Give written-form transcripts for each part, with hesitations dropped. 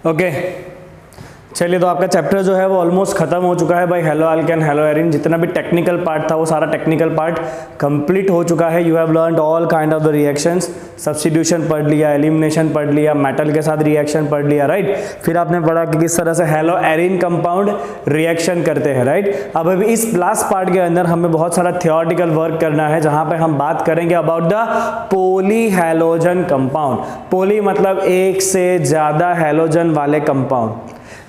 Okay चलिए, तो आपका चैप्टर जो है वो ऑलमोस्ट खत्म हो चुका है भाई। हेलो अल्केन, हेलो एरिन, जितना भी टेक्निकल पार्ट था वो सारा टेक्निकल पार्ट कंप्लीट हो चुका है। You have learned all kind of the reactions. Substitution पढ़ लिया, एलिमिनेशन पढ़ लिया, मेटल के साथ रिएक्शन पढ़ लिया, राइट। फिर आपने पढ़ा कि किस तरह से हेलो एरिन कंपाउंड रिएक्शन करते हैं, राइट। अब अभी इस लास्ट पार्ट के अंदर हमें बहुत सारा थियोरेटिकल वर्क करना है, जहां पे हम बात करेंगे about the poly halogen compound. Poly मतलब एक से ज्यादा हैलोजन वाले कंपाउंड,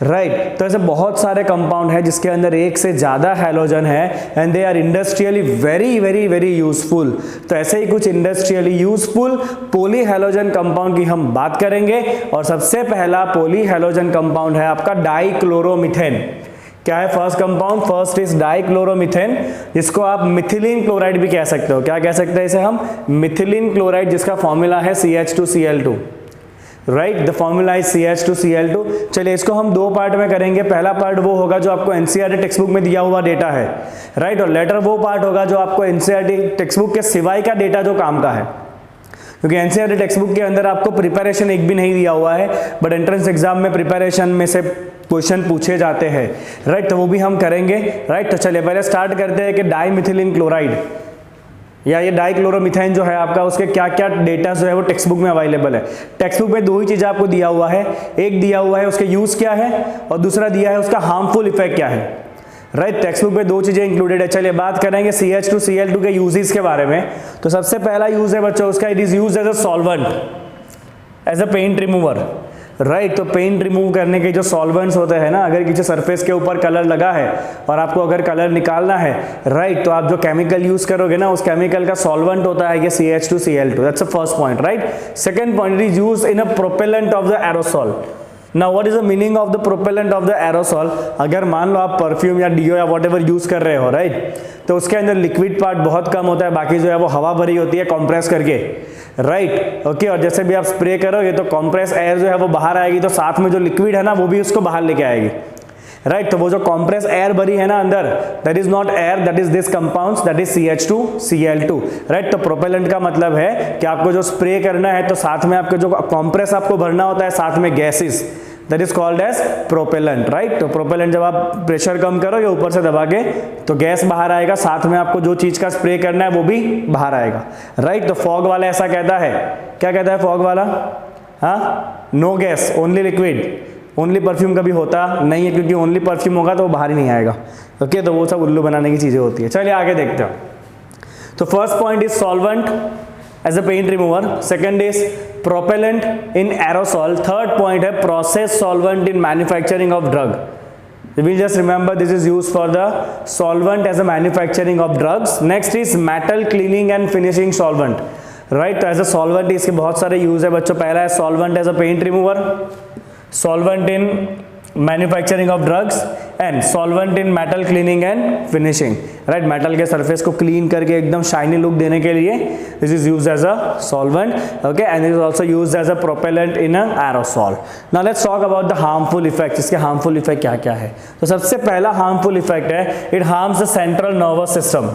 राइट। तो ऐसे बहुत सारे कंपाउंड है जिसके अंदर एक से ज्यादा हैलोजन है and they are industrially very very very useful. तो ऐसे ही कुछ industrially useful poly halogen compound की हम बात करेंगे। और सबसे पहला पोली हैलोजन कंपाउंड है आपका डाइक्लोरोमीथेन। क्या है first compound? First is dichloromethane, जिसको आप मिथिलीन क्लोराइड भी कह सकते हो। क्या कह सकते हैं इसे हम? मिथिलीन क्लोराइड, जिसका फॉर्मूला है CH2Cl2, right. The formula is CH2Cl2। चलिए, इसको हम दो पार्ट में करेंगे। पहला पार्ट वो होगा जो आपको एनसीईआरटी टेक्स्ट बुक में दिया हुआ डेटा है, राइट। और लेटर वो पार्ट होगा जो आपको एनसीईआरटी टेक्स्ट बुक के सिवाय का डेटा जो काम का है, क्योंकि एनसीईआरटी टेक्स्ट बुक के अंदर आपको प्रिपरेशन एक भी नहीं दिया हुआ है, बट एंट्रेंस एग्जाम में प्रिपरेशन में से क्वेश्चन पूछे जाते हैं, राइट। तो वो भी हम करेंगे, राइट। तो चलिए पहले स्टार्ट करते हैं कि डाइमिथिलीन क्लोराइड या ये डाइक्लोरोमीथेन जो है आपका, उसके क्या क्या डेटा जो है वो टेक्स्ट बुक में अवेलेबल है। टेक्स्ट बुक में दो ही चीज़ें आपको दिया हुआ है, एक दिया हुआ है उसके यूज़ क्या है और दूसरा दिया है उसका हार्मफुल इफेक्ट क्या है, राइट। टेक्स्ट बुक में दो चीज़ें इंक्लूडेड है। चलिए बात करेंगे CH2Cl2 के यूजेस के बारे में। तो सबसे पहला यूज है बच्चों उसका, it is use as a solvent, as a paint remover, right. तो पेंट रिमूव करने के जो सॉल्वेंट्स होते हैं ना, अगर किसी सरफेस के ऊपर कलर लगा है और आपको अगर कलर निकालना है, राइट, तो आप जो केमिकल यूज करोगे ना, उस केमिकल का सॉल्वेंट होता है ये CH2Cl2। That's the first point, right. Second point, it is used in a propellant of the aerosol. Now what is the meaning of the propellant of the aerosol? अगर मान लो आप परफ्यूम या do या whatever use कर रहे हो, right, तो उसके अंदर लिक्विड पार्ट बहुत कम होता है, बाकी जो है वो हवा भरी होती है कंप्रेस करके, राइट, ओके। और जैसे भी आप स्प्रे करोगे तो कंप्रेस एयर जो है वो बाहर आएगी, तो साथ में जो लिक्विड है ना वो भी उसको बाहर लेके आएगी, राइट। तो वो जो कंप्रेस एयर भरी है ना अंदर, that is not air, that is this compounds, that is CH2Cl2, right. तो प्रोपेलेंट का मतलब है कि आपको जो स्प्रे करना है तो साथ में आपको जो कंप्रेस आपको भरना होता है साथ में gases, that is called as propellant, right. तो प्रोपेलेंट जब आप प्रेशर कम करोगे ऊपर से दबा के तो गैस बाहर आएगा, साथ में आपको जो चीज का स्प्रे करना है वो भी बाहर आएगा, राइट। तो फॉग वाला ऐसा कहता है, क्या कहता है फॉग वाला? हाँ, no gas only liquid. Only perfume कभी होता नहीं है, क्योंकि ओनली परफ्यूम होगा तो वो बाहर ही नहीं आएगा, ओके। तो वो सब उल्लू बनाने की चीजें होती है। चलिए आगे देखते हैं। तो first point is solvent as a paint remover, second is propellant in aerosol, third point है process solvent in manufacturing of drug. We will just remember this is used for the solvent as a manufacturing of drugs. Next is metal cleaning and finishing solvent, right। तो as a solvent इसके बहुत सारे use है बच्चों। पहला है solvent as a paint remover, solvent in manufacturing of drugs and solvent in metal cleaning and finishing, right. Metal के surface को क्लीन करके एकदम शाइनी लुक देने के लिए this is used as a solvent, okay. And it is also used as a propellant in a aerosol. Now let's talk about the harmful effects. इसके harmful effect क्या क्या है? तो सबसे पहला हार्मफुल इफेक्ट है, it harms the central nervous system,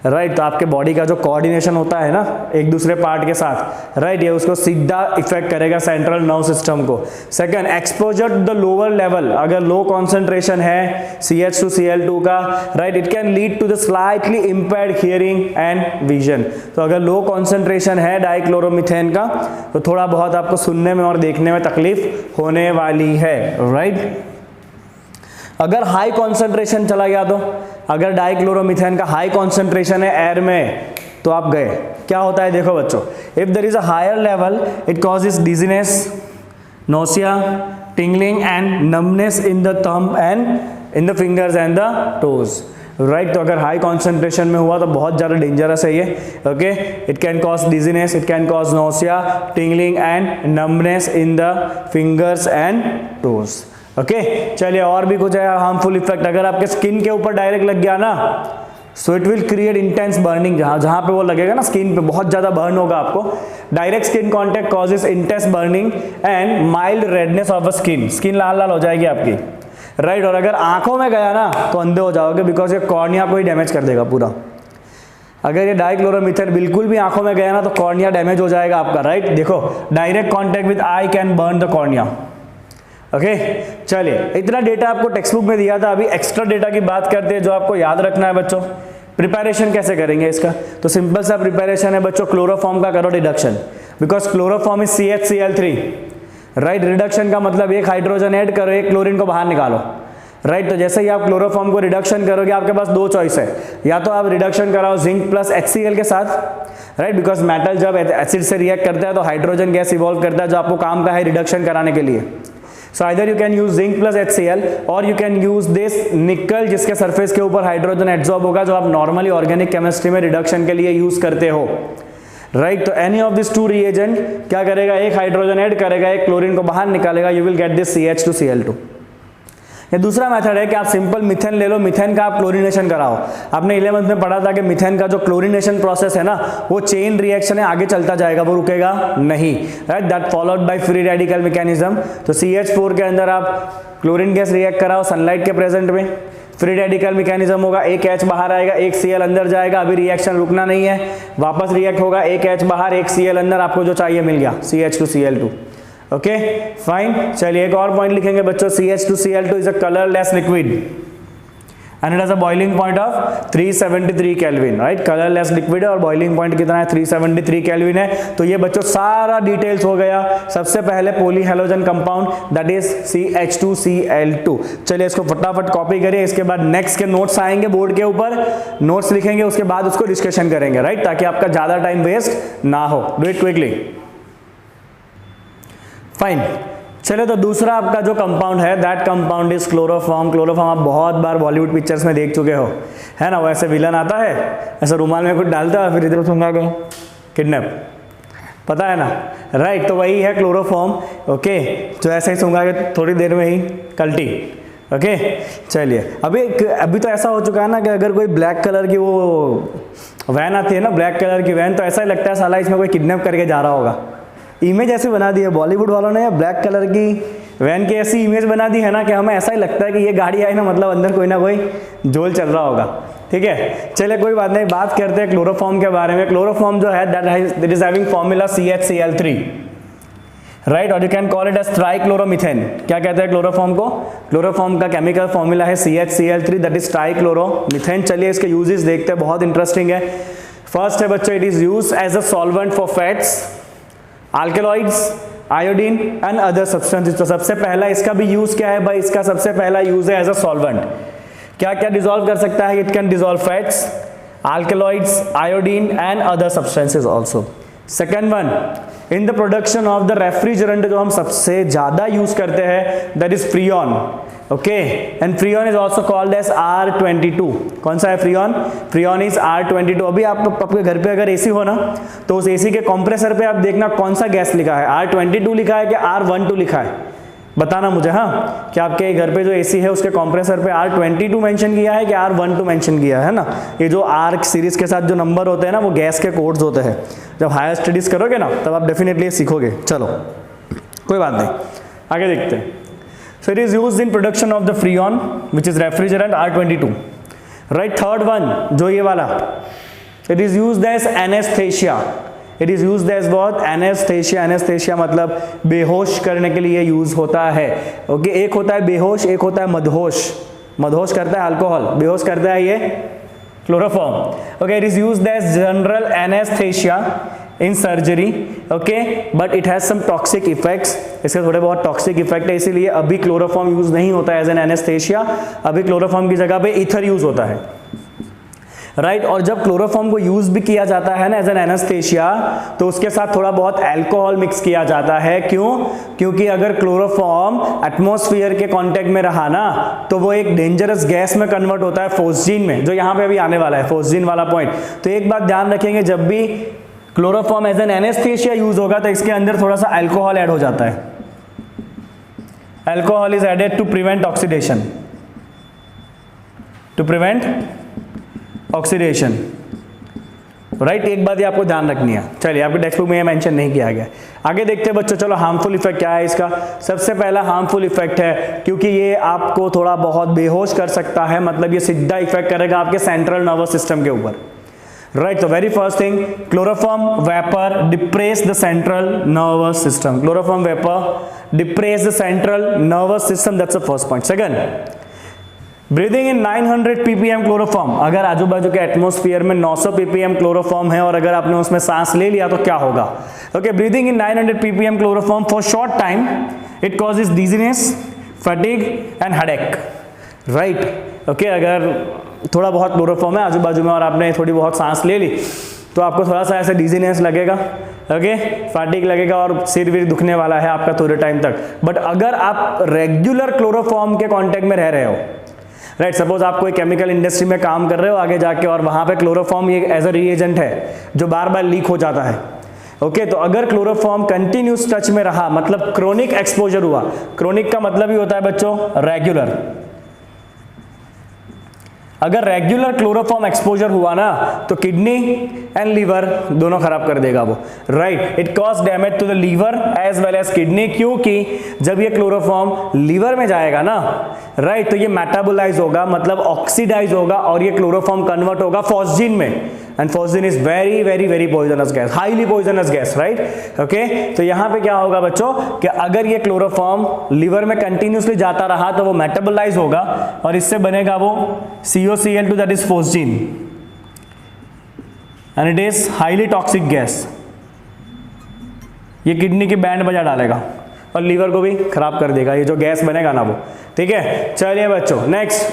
right. तो आपके बॉडी का जो कोऑर्डिनेशन होता है ना एक दूसरे पार्ट के साथ, राइट, ये उसको सीधा इफेक्ट करेगा सेंट्रल नर्व सिस्टम को। Second, exposure to the lower level, अगर लो कॉन्सेंट्रेशन है CH2Cl2 का, right, it can lead to the slightly impaired hearing and vision. तो अगर लो कॉन्सेंट्रेशन है डाइक्लोरोमीथेन का तो थोड़ा बहुत आपको सुनने में और देखने में तकलीफ होने वाली है, राइट। अगर हाई कॉन्सेंट्रेशन चला गया तो, अगर डाइक्लोरोमीथेन का हाई कॉन्सेंट्रेशन है एयर में तो आप गए। क्या होता है देखो बच्चों, if there is a higher level it causes dizziness, nausea, tingling and numbness in the thumb and in the fingers and the toes, right. तो अगर हाई कॉन्सेंट्रेशन में हुआ तो बहुत ज़्यादा डेंजरस है ये, okay. It can cause dizziness, it can cause nausea, tingling and numbness in the fingers and toes, okay. चलिए और भी कुछ है हार्मफुल इफेक्ट। अगर आपके स्किन के ऊपर डायरेक्ट लग गया ना, so it will create intense burning. जहां पे वो लगेगा ना स्किन पे बहुत ज्यादा बर्न होगा आपको। Direct skin contact causes intense burning and mild redness of the skin, skin लाल लाल हो जाएगी आपकी, राइट। और अगर आंखों में गया ना तो अंधे हो जाओगे, बिकॉज ये कॉर्निया को ही डैमेज कर देगा पूरा। अगर ये डाइक्लोरोमीथेन बिल्कुल भी आंखों में गया ना तो कॉर्निया डैमेज हो जाएगा आपका, राइट। देखो, direct contact with I can burn the cornea, okay चलिए, इतना डेटा आपको टेक्स्ट बुक में दिया था। अभी एक्स्ट्रा डेटा की बात करते हैं जो आपको याद रखना है बच्चों। प्रिपरेशन कैसे करेंगे इसका? तो सिंपल सा प्रिपरेशन है बच्चों, क्लोरोफॉर्म का करो reduction, because chloroform is CH-Cl3, right. Reduction का मतलब एक हाइड्रोजन ऐड करो, एक क्लोरीन को बाहर निकालो, राइट। तो जैसे ही आप क्लोरोफॉर्म को रिडक्शन करोगे आपके पास दो चॉइस है, या तो आप रिडक्शन कराओ जिंक प्लस HCl के साथ, राइट, बिकॉज मेटल जब एसिड से रिएक्ट करता है तो हाइड्रोजन गैस इवॉल्व करता है जो आपको काम का है रिडक्शन कराने के लिए। So either you can use zinc plus HCl और यू कैन यूज दिस निकल जिसके सरफेस के ऊपर हाइड्रोजन एब्जॉर्ब होगा, जो आप नॉर्मली ऑर्गेनिक केमिस्ट्री में रिडक्शन के लिए यूज करते हो, राइट। तो any of this two reagent क्या करेगा, एक हाइड्रोजन ऐड करेगा, एक क्लोरीन को बाहर निकालेगा, you will get this CH2Cl2। ये दूसरा मेथड है कि आप सिंपल मिथेन ले लो, मिथेन का आप क्लोरीनेशन कराओ। आपने 11th में पढ़ा था कि मिथेन का जो क्लोरीनेशन प्रोसेस है ना, वो चेन रिएक्शन है, आगे चलता जाएगा, वो रुकेगा नहीं, right. That followed by free radical mechanism. तो CH4 के अंदर आप क्लोरीन गैस रिएक्ट कराओ सनलाइट के प्रेजेंट में, फ्री रेडिकल मैकेनिज्म होगा, एक H बाहर आएगा, एक Cl अंदर जाएगा। अभी रिएक्शन रुकना नहीं है, वापस रिएक्ट होगा, एक H बाहर, एक Cl अंदर, आपको जो चाहिए मिल गया, CH2Cl2। Okay fine. चलिए एक और पॉइंट लिखेंगे बच्चों, CH2Cl2 is a colourless liquid and it has a boiling point of 373 kelvin, right. Colourless liquid है और बॉइलिंग पॉइंट कितना है, 373 केल्विन है। तो ये बच्चों सारा डिटेल्स हो गया। सबसे पहले poly halogen compound that is CH2Cl2। चलिए इसको फटाफट कॉपी करिए, इसके बाद नेक्स्ट के नोट्स आएंगे बोर्ड के ऊपर, नोट्स लिखेंगे, उसके बाद उसको डिस्कशन करेंगे, राइट, ताकि आपका ज्यादा टाइम वेस्ट ना हो। Do it quickly. फाइन। चले तो दूसरा आपका जो कंपाउंड है that compound is chloroform. Chloroform आप बहुत बार बॉलीवुड पिक्चर्स में देख चुके हो, है ना। वैसे विलन आता है, ऐसा रुमाल में कुछ डालता है, फिर इधर सूंघा के किडनैप, पता है ना, राइट। तो वही है क्लोरोफॉर्म, ओके, जो ऐसे ही सूंघा के थोड़ी देर में ही कल्टी, ओके। चलिए अभी तो ऐसा हो चुका है ना कि अगर कोई ब्लैक कलर की वो वैन आती है ना, ब्लैक कलर की वैन, तो ऐसा ही लगता है साला इसमें कोई किडनैप करके जा रहा होगा। इमेज ऐसे बना दी है बॉलीवुड वालों ने, ब्लैक कलर की वैन की ऐसी इमेज बना दी है ना कि हमें ऐसा ही लगता है कि ये गाड़ी आई ना, मतलब अंदर कोई ना कोई जोल चल रहा होगा, ठीक है। चलिए कोई बात नहीं, बात करते हैं क्लोरोफॉर्म के बारे में। क्लोरोफॉर्म जो है that is having formula CH-Cl3, right, और you can call it as trichloromethane. क्या कहते हैं क्लोरोफॉर्म को? क्लोरोफॉर्म का केमिकल फॉर्मूला है CH-Cl3 दैट इज ट्राइक्लोरोमीथेन। चलिए इसके यूजेस देखते हैं, बहुत इंटरेस्टिंग है। फर्स्ट है बच्चों, it is use as a solvent for fats, alkaloids, iodine and other substances. तो सबसे पहला इसका भी यूज क्या है भाई? इसका सबसे पहला यूज है एज अ सॉल्वेंट। क्या क्या डिसॉल्व कर सकता है? It can dissolve fats, alkaloids, iodine and other substances also. Second one, in the production of the refrigerant जो हम सबसे ज्यादा यूज करते हैं that is freon, okay, and freon is also called as R22। कौन सा है फ्रीऑन? Freon is R22। अभी आपके घर पे अगर एसी हो ना, तो उस एसी के कंप्रेसर पे आप देखना कौन सा गैस लिखा है, R22 लिखा है कि R12 लिखा है, बताना मुझे। हाँ, कि आपके घर पे जो एसी है उसके कंप्रेसर पे R22 मेंशन किया है कि R12 मेंशन किया है ना। ये जो R सीरीज के साथ जो नंबर होते हैं ना, वो गैस के कोड्स होते हैं। जब हायर स्टडीज करोगे ना तब आप डेफिनेटली सीखोगे। चलो कोई बात नहीं, आगे देखते हैं। So it is used in production of the freon which is refrigerant R22, right. Third one जो ये वाला, it is used as anesthesia. It is used as what? Anesthesia. Anesthesia मतलब बेहोश करने के लिए यूज होता है, ओके। एक होता है बेहोश, एक होता है मदहोश। मदहोश करता है अल्कोहल, बेहोश करता है ये chloroform, okay. It is used as general anesthesia in surgery, okay, but it has some toxic effects. इसके थोड़े बहुत टॉक्सिक इफेक्ट है, इसीलिए अभी क्लोरोफॉर्म यूज नहीं होता है एज एन एनेस्थेशिया। अभी क्लोरोफॉर्म की जगह पे ईथर यूज होता है, राइट। और जब क्लोरोफॉर्म को यूज भी किया जाता है ना एज एन एनेस्थेशिया, तो उसके साथ थोड़ा बहुत अल्कोहल मिक्स किया जाता है। क्यों? क्योंकि अगर क्लोरोफॉर्म एटमॉस्फेयर के कांटेक्ट में रहा ना, तो वो एक डेंजरस गैस में कन्वर्ट होता है, फोस्जीन में, जो यहाँ पे अभी आने वाला है, फोस्जीन वाला पॉइंट। तो एक बात ध्यान रखेंगे, जब भी chloroform as an anaesthesia use होगा तो इसके अंदर थोड़ा सा अल्कोहल ऐड हो जाता है। Alcohol is added to prevent oxidation, to prevent oxidation, right. एक बात ये आपको ध्यान रखनी है। चलिए आपके टेक्स्ट बुक में ये मेंशन नहीं किया गया। आगे देखते हैं बच्चों। चलो हार्मफुल इफेक्ट क्या है इसका? सबसे पहला हार्मफुल इफेक्ट है क्योंकि ये आपको थोड़ा बहुत बेहोश कर सकता है, मतलब ये सीधा इफेक्ट करेगा आपके सेंट्रल नर्वस सिस्टम के ऊपर, राइट, तो very first thing, chloroform vapour depress the central nervous system, chloroform vapour depress the central nervous system, that's the first point. Second, breathing in 900 ppm chloroform, अगर आजू बाजू के atmosphere में 900 ppm chloroform है और अगर आपने उसमें सांस ले लिया तो क्या होगा? Okay, breathing in 900 ppm chloroform for short time it causes dizziness, fatigue and headache, right. Okay, अगर थोड़ा बहुत क्लोरोफॉर्म है आजू बाजू में और आपने थोड़ी बहुत सांस ले ली तो आपको थोड़ा सा ऐसे डिजीनेस लगेगा, ओके, फैटिक लगेगा और सिर भी दुखने वाला है आपका थोड़े टाइम तक। बट अगर आप रेगुलर क्लोरोफॉर्म के कांटेक्ट में रह रहे हो, राइट, सपोज आप कोई केमिकल इंडस्ट्री में काम कर रहे हो आगे जाके और वहां पे क्लोरोफॉर्म ये एज अ रिएजेंट है जो बार बार लीक हो जाता है, ओके, तो अगर क्लोरोफॉर्म कंटिन्यूस टच में रहा, मतलब क्रोनिक एक्सपोजर हुआ, क्रोनिक का मतलब ही होता है बच्चों रेगुलर, अगर रेगुलर क्लोरोफॉर्म एक्सपोजर हुआ ना तो किडनी एंड लीवर दोनों खराब कर देगा वो, right. It cause damage to the liver as well as kidney, क्योंकि जब ये क्लोरोफॉर्म लीवर में जाएगा ना, राइट, तो ये मेटाबोलाइज होगा, मतलब ऑक्सीडाइज होगा और ये क्लोरोफॉर्म कन्वर्ट होगा फॉस्जिन में, and phosgene is very very very poisonous gas, highly poisonous gas, right. Okay, तो यहां पे क्या होगा बच्चों कि अगर ये क्लोरोफॉर्म लीवर में कंटिन्यूसली जाता रहा तो वो मेटाबोलाइज होगा और इससे बनेगा वो COCl2, that is phosgene, and it is highly toxic gas. ये किडनी की बैंड बजा डालेगा और लीवर को भी खराब कर देगा, ये जो गैस बनेगा ना वो, ठीक है। चलिए बच्चों, नेक्स्ट,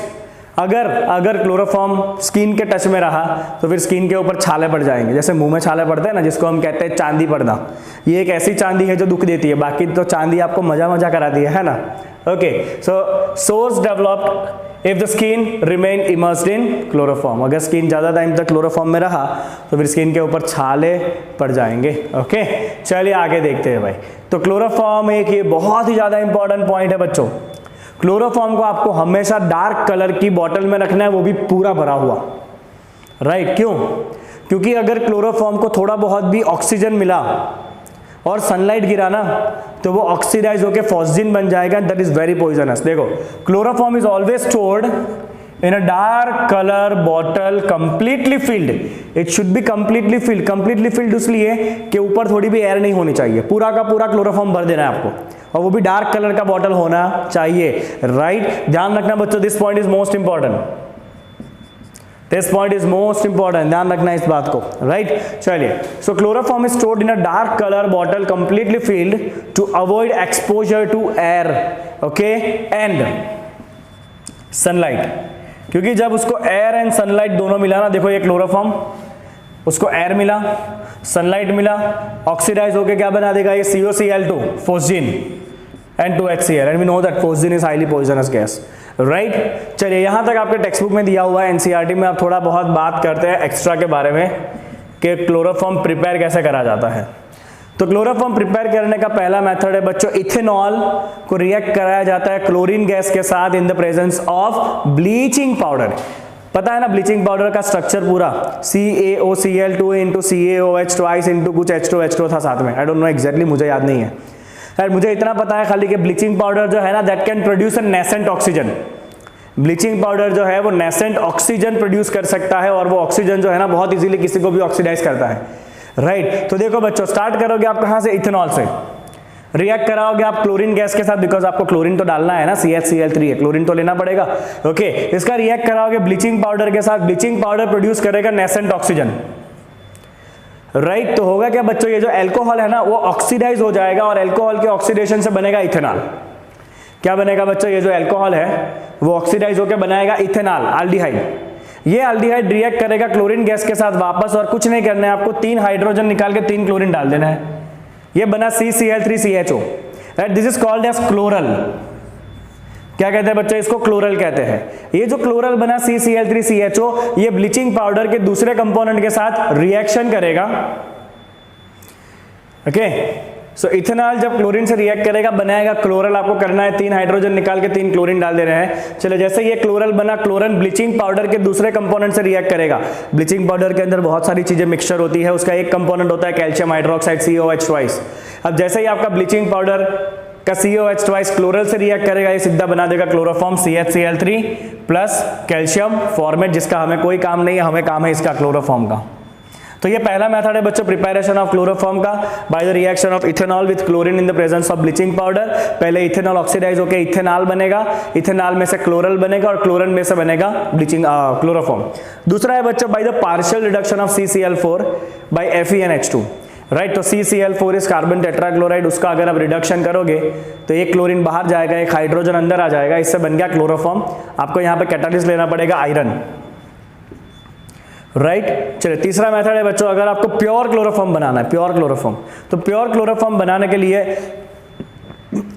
अगर क्लोरोफॉर्म स्किन के टच में रहा तो फिर स्किन के ऊपर छाले पड़ जाएंगे, जैसे मुंह में छाले पड़ते हैं ना, जिसको हम कहते हैं चांदी पड़ना। ये एक ऐसी चांदी है जो दुख देती है, बाकी तो चांदी आपको मजा मजा कराती है ना। Okay, so source developed if the skin remain immersed in chloroform, अगर स्किन ज्यादा टाइम तक क्लोरोफॉर्म में रहा तो फिर स्किन के ऊपर छाले पड़ जाएंगे। ओके, चलिए आगे देखते हैं भाई। तो क्लोरोफॉर्म एक ये बहुत ही ज्यादा इंपॉर्टेंट पॉइंट है बच्चों। क्लोरोफॉर्म को आपको हमेशा डार्क कलर की बोतल में रखना है, वो भी पूरा भरा हुआ, राइट। क्यों? क्योंकि अगर क्लोरोफॉर्म को थोड़ा बहुत भी ऑक्सीजन मिला और सनलाइट गिरा ना तो वो ऑक्सीडाइज होकर फॉस्जिन बन जाएगा, दैट इज वेरी पॉइजनस। देखो, chloroform is always stored in a dark colour bottle completely field, it should be completely filled. Completely filled इसलिए कि ऊपर थोड़ी भी एयर नहीं होनी चाहिए, पूरा का पूरा क्लोरोफॉर्म भर देना है आपको, और वो भी डार्क कलर का बॉटल होना चाहिए, राइट। ध्यान रखना बच्चों, this point is most important, this point is most important, ध्यान रखना इस बात को, राइट। चलिए, so chloroform is stored in a dark colour bottle completely filled to avoid exposure to air, okay, and sunlight. क्योंकि जब उसको एयर एंड सनलाइट दोनों मिला ना, देखो ये क्लोरोफॉर्म, उसको एयर मिला, सनलाइट मिला, ऑक्सीडाइज होके क्या बना देगा ये COCl2, phosgene, and 2HCl, and we know that phosgene is highly poisonous gas, right. चलिए, यहां तक आपके टेक्स्ट बुक में दिया हुआ है, NCERT में। आप थोड़ा बहुत बात करते हैं एक्स्ट्रा के बारे में कि क्लोरोफॉर्म प्रिपेयर कैसे करा जाता है। तो क्लोरोफॉर्म प्रिपेयर करने का पहला मेथड है बच्चों, इथेनॉल को रिएक्ट कराया जाता है क्लोरीन गैस के साथ in the presence of bleaching powder. पता है ना ब्लीचिंग पाउडर का स्ट्रक्चर पूरा, CaOCl2 into CaOH twice into कुछ H2 था साथ में, आई डोंट नो एग्जैक्टली, मुझे याद नहीं है यार। मुझे इतना पता है खाली कि ब्लीचिंग पाउडर जो है ना, that can produce a nascent oxygen. Bleaching powder जो है वो नेसेंट ऑक्सीजन प्रोड्यूस कर सकता है, और वो ऑक्सीजन जो है ना बहुत इजीली किसी को भी ऑक्सीडाइज करता है, राइट। तो देखो बच्चों, स्टार्ट करोगे आप कहां से? इथेनॉल से। रिएक्ट कराओगे आप क्लोरीन गैस के साथ, बिकॉज आपको क्लोरीन तो डालना है ना, CHCl3 है, क्लोरीन तो लेना पड़ेगा, ओके। इसका रिएक्ट कराओगे ब्लीचिंग पाउडर के साथ, ब्लीचिंग पाउडर प्रोड्यूस करेगा नेसेंट ऑक्सीजन, राइट। तो होगा क्या बच्चों, ये जो अल्कोहल है ना वो ऑक्सीडाइज हो जाएगा, और अल्कोहल के ऑक्सीडेशन से बनेगा इथेनॉल। क्या बनेगा बच्चों? ये जो अल्कोहल है वो ऑक्सीडाइज होकर बनाएगा इथेनॉल, एल्डिहाइड। ये एल्डिहाइड रिएक्ट करेगा क्लोरीन गैस के साथ वापस, और कुछ नहीं करना है आपको, 3 हाइड्रोजन निकाल के 3 क्लोरीन डाल देना है, ये बना CCl3CHO, right. This is called as chloral. क्या कहते हैं बच्चों? इसको क्लोरल कहते हैं। ये जो क्लोरल बना CCl3CHO, ये ब्लीचिंग पाउडर के दूसरे कंपोनेंट के साथ रिएक्शन करेगा, ओके। सो इथेनॉल जब क्लोरीन से रिएक्ट करेगा बनाएगा क्लोरल, आपको करना है 3 हाइड्रोजन निकाल के 3 क्लोरीन डाल दे रहे हैं। चलो, जैसे ये क्लोरल बना, क्लोरन ब्लीचिंग पाउडर के दूसरे कंपोनेंट से रिएक्ट करेगा। ब्लीचिंग पाउडर के अंदर बहुत सारी चीजें मिक्सचर होती है, उसका एक कंपोनेंट होता है कैल्शियम हाइड्रोक्साइड COH ट्वाइस। अब जैसे ही आपका ब्लीचिंग पाउडर का COH ट्वाइस क्लोरल से रिएक्ट करेगा, ये सीधा बना देगा chloroform CHCl3 plus calcium formate, जिसका हमें कोई काम नहीं है, हमें काम है इसका क्लोरोफॉर्म का, तो ये पहला मेथड है बच्चों प्रिपरेशन ऑफ क्लोरोफॉर्म का by the reaction of ethanol with chlorine in the presence of bleaching powder. पहले इथेनॉल ऑक्सीडाइज होकर इथेनॉल बनेगा, इथेनॉल में से क्लोरल बनेगा और क्लोरीन में से बनेगा ब्लीचिंग क्लोरोफॉर्म। दूसरा है बच्चों by the partial reduction of CCl4 by FeNH2, right. तो CCl4 इस कार्बन टेट्राक्लोराइड, उसका अगर आप रिडक्शन करोगे तो एक क्लोरीन बाहर जाएगा, एक हाइड्रोजन अंदर आ जाएगा, इससे बन गया क्लोरोफॉर्म। आपको यहाँ पे कैटालिस्ट लेना पड़ेगा आयरन, राइट। चलिए तीसरा मेथड है बच्चों, अगर आपको प्योर क्लोरोफॉर्म बनाना है, प्योर क्लोरोफॉर्म, तो प्योर क्लोरोफॉर्म बनाने के लिए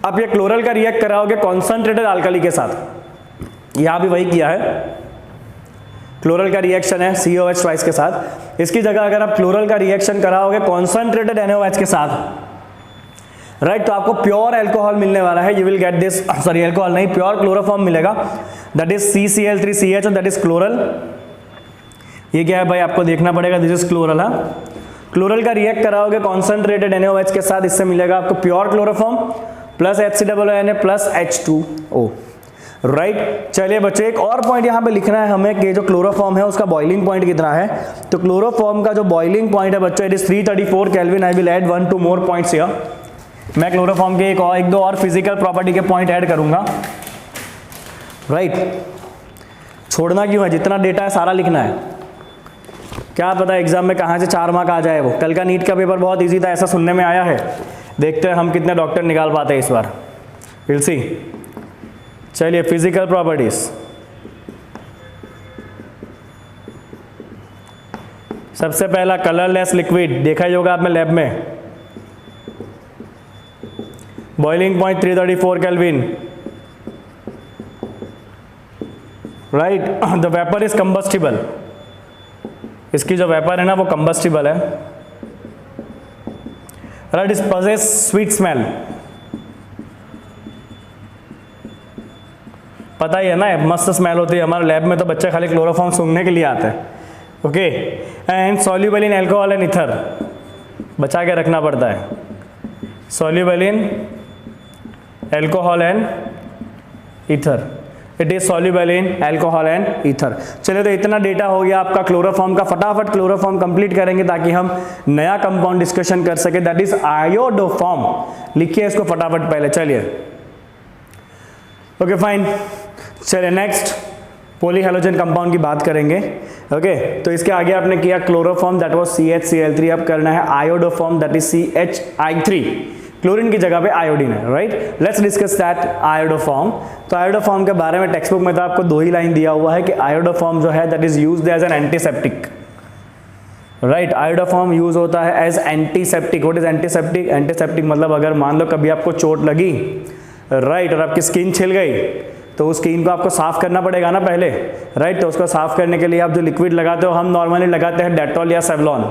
आप ये क्लोरल का रिएक्ट कराओगे कॉन्सेंट्रेटेड अल्कली के साथ। यहां भी वही किया है, क्लोरल का रिएक्शन है COH ट्वाइस के साथ। इसकी जगह अगर आप क्लोरल का रिएक्शन कराओगे कॉन्सेंट्रेटेड NaOH के साथ, राइट, तो आपको प्योर अल्कोहल मिलने वाला है। You will get this, sorry alcohol नहीं, प्योर क्लोरोफॉर्म मिलेगा, दैट इज CCl3CH और दैट इज क्लोरल। ये क्या है भाई, आपको देखना पड़ेगा, दिस इज क्लोरल। हाँ, क्लोरल का रिएक्ट कराओगे कॉन्सेंट्रेटेड NaOH के साथ, इससे मिलेगा आपको pure chloroform plus HCOONA plus H2O, right. चलिए बच्चों एक और पॉइंट यहाँ पे लिखना है हमें कि जो क्लोरोफॉर्म है उसका बॉइलिंग पॉइंट कितना है। तो क्लोरोफॉर्म का जो बॉइलिंग पॉइंट है बच्चों it is 334 kelvin. I will add 1 2 more points here. मैं क्लोरोफॉर्म के एक दो और फिजिकल प्रॉपर्टी के पॉइंट ऐड करूंगा, राइट। छोड़ना क्यों है, जितना डेटा है सारा लिखना है। क्या पता एग्जाम में कहाँ से 4 मार्क आ जाए। वो कल का नीट का पेपर बहुत इजी था, ऐसा सुनने में आया है। देखते हैं हम कितने डॉक्टर निकाल पाते हैं इस बार, विल सी। चलिए फिजिकल प्रॉपर्टीज, सबसे पहला कलरलेस लिक्विड, देखा ही होगा आपने लैब में। Boiling point 334 kelvin, right. The vapour is combustible, इसकी जो वेपर है ना वो कंबस्टिबल है, right. Is possess sweet smell, पता ही है ना, मस्त स्मेल होती है। हमारे लैब में तो बच्चे खाली क्लोरोफॉर्म सूंघने के लिए आते हैं, okay. And soluble in alcohol and ether, बचा के रखना पड़ता है, soluble in alcohol and ether, it is soluble in alcohol and ether. चलिए तो इतना डेटा हो गया आपका क्लोरोफॉर्म का। फटाफट क्लोरोफॉर्म कंप्लीट करेंगे ताकि हम नया कंपाउंड डिस्कशन कर सके, दैट इज आयोडोफॉर्म। लिखिए इसको फटाफट पहले, चलिए ओके फाइन। चलिए नेक्स्ट पॉलीहेलोजन कंपाउंड की बात करेंगे, ओके। तो इसके आगे आपने किया क्लोरोफॉर्म, दैट वाज CHCl3। अब करना है iodoform, that is CHI3। Chlorine की जगह पे आयोडीन है, right. Let's discuss that iodoform. तो आयोडोफॉर्म के बारे में टेक्स्ट बुक में तो आपको 2 ही लाइन दिया हुआ है कि आयोडोफॉर्म जो है that is used as an antiseptic, right. Iodoform use होता है as antiseptic. What is antiseptic? Antiseptic मतलब अगर मान लो कभी आपको चोट लगी, राइट, और आपकी स्किन छिल गई तो उस स्किन को आपको साफ करना पड़ेगा ना पहले, राइट। तो उसको साफ करने के लिए आप जो लिक्विड लगाते हो, हम नॉर्मली लगाते हैं डेटॉल या Savlon,